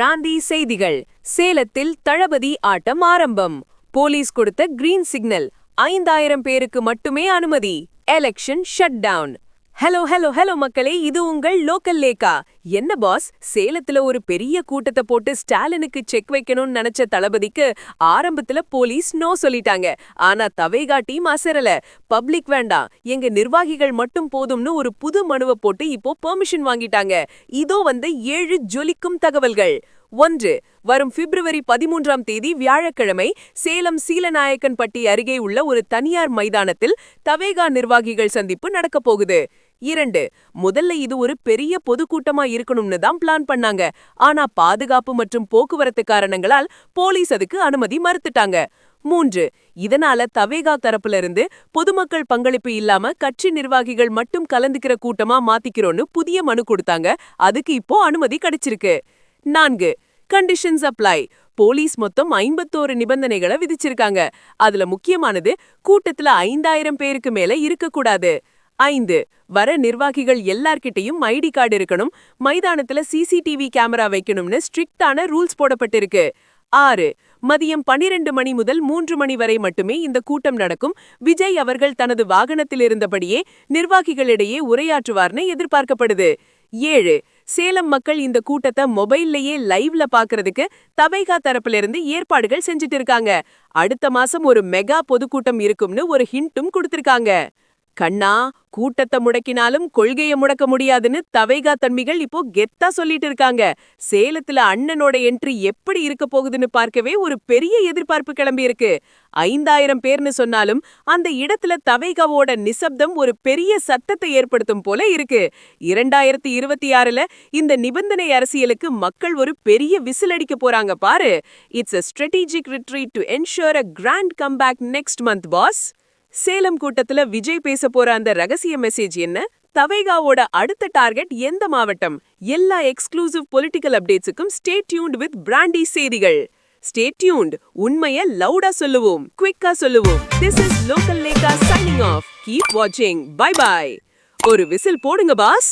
பிராந்தி செய்திகள். சேலத்தில் தளபதி ஆட்டம் ஆரம்பம். போலீஸ் கொடுத்த கிரீன் சிக்னல். 5000 பேருக்கு மட்டுமே அனுமதி. Election shut down. Hello hello hello மக்களே, இது உங்கள் லோக்கல் லேக்கா. என்ன பாஸ், சேலத்துல ஒரு பெரிய கூட்டத்தை போட்டு ஸ்டாலினுக்கு செக் வைக்கணும்னு நினைச்ச தளபதிக்கு ஆரம்பத்துல போலீஸ் நோ சொல்லிட்டாங்க. ஆனா தவேகா டீம் அசரல. பப்ளிக் வேண்டாம், எங்க நிர்வாகிகள் மட்டும் போதும்னு ஒரு புது மனுவை போட்டு இப்போ பெர்மிஷன் வாங்கிட்டாங்க. இதோ வந்த 7 ஜொலிக்கும் தகவல்கள். 1. வரும் பிப்ரவரி 13ஆம் தேதி வியாழக்கிழமை சேலம் சீலநாயக்கன்பட்டி அருகே உள்ள ஒரு தனியார் மைதானத்தில் தவேகா நிர்வாகிகள் சந்திப்பு நடக்கப் போகுது. 2. முதல்ல இது ஒரு பெரிய பொதுக்கூட்டமா இருக்கணும்னு தான் பிளான் பண்ணாங்க. ஆனா பாதுகாப்பு மற்றும் போக்குவரத்து காரணங்களால் போலீஸ் அதுக்கு அனுமதி மறுத்துட்டாங்க. 3. இதனால தவேகா தரப்புல இருந்து பொதுமக்கள் பங்களிப்பு இல்லாம கட்சி நிர்வாகிகள் மட்டும் கலந்துக்கிற கூட்டமா மாத்திக்கிறோன்னு புதிய மனு கொடுத்தாங்க. அதுக்கு இப்போ அனுமதி கிடைச்சிருக்கு. 4. Conditions apply. போலீஸ் மொத்தம் 51 நிபந்தனைகளை விதிச்சிருக்காங்க. அதுல முக்கியமானது, கூட்டத்துல 5000 பேருக்கு மேல இருக்கக்கூடாது. 5. வர நிர்வாகிகள் எல்லார்கிட்டையும் ஐடி கார்டு இருக்கணும். மைதானத்துல சிசிடிவி கேமரா வைக்கணும்னு ஸ்ட்ரிக்டான ரூல்ஸ் போடப்பட்டிருக்கு. 6. மதியம் 12 மணி முதல் 3 மணி வரை மட்டுமே இந்த கூட்டம் நடக்கும். விஜய் அவர்கள் தனது வாகனத்தில் இருந்தபடியே நிர்வாகிகளிடையே உரையாற்றுவார்னு எதிர்பார்க்கப்படுது. 7. சேலம் மக்கள் இந்த கூட்டத்தை மொபைல்லையே லைவ்ல பாக்குறதுக்கு தவேகா தரப்புல இருந்து ஏற்பாடுகள் செஞ்சுட்டு இருக்காங்க. அடுத்த மாசம் ஒரு மெகா பொதுக்கூட்டம் இருக்கும்னு ஒரு ஹிண்ட்டும் கொடுத்திருக்காங்க. கண்ணா, கூட்டத்தை முடக்கினாலும் கொள்கையை முடக்க முடியாதுன்னு தவேகா தன்மிகள் இப்போ கெத்தா சொல்லிட்டு இருக்காங்க. சேலத்துல அண்ணனோட என்ட்ரி எப்படி இருக்க போகுதுன்னு பார்க்கவே ஒரு பெரிய எதிர்பார்ப்பு கிளம்பி இருக்கு. 5000 பேர்னு சொன்னாலும் அந்த இடத்துல தவேகாவோட நிசப்தம் ஒரு பெரிய சத்தத்தை ஏற்படுத்தும் போல இருக்கு. 2026ல இந்த நிபந்தனை அரசியலுக்கு மக்கள் ஒரு பெரிய விசில் அடிக்க போறாங்க பாரு. It's a strategic retreat to ensure a grand comeback next month, boss. Salem கூட்டத்துல விஜய் பேச போற அந்த ரகசிய மெசேஜ் என்ன? தவேகாவோட அடுத்த டார்கெட் எந்த மாவட்டம்? எல்லா எக்ஸ்க்ளூசிவ் பொலிட்டிக்கல் அப்டேட்ஸுக்கும் ஸ்டே டியூன்ட் வித் பிராண்டி செய்திகள். Stay tuned. உண்மையை லவுடா சொல்லுவோம், குவிக்கா சொல்லுவோம். திஸ் இஸ் லோக்கல் லேக்கா சைனிங் ஆஃப். கீப் வாட்சிங். Bye bye. ஒரு விசில் போடுங்க பாஸ்.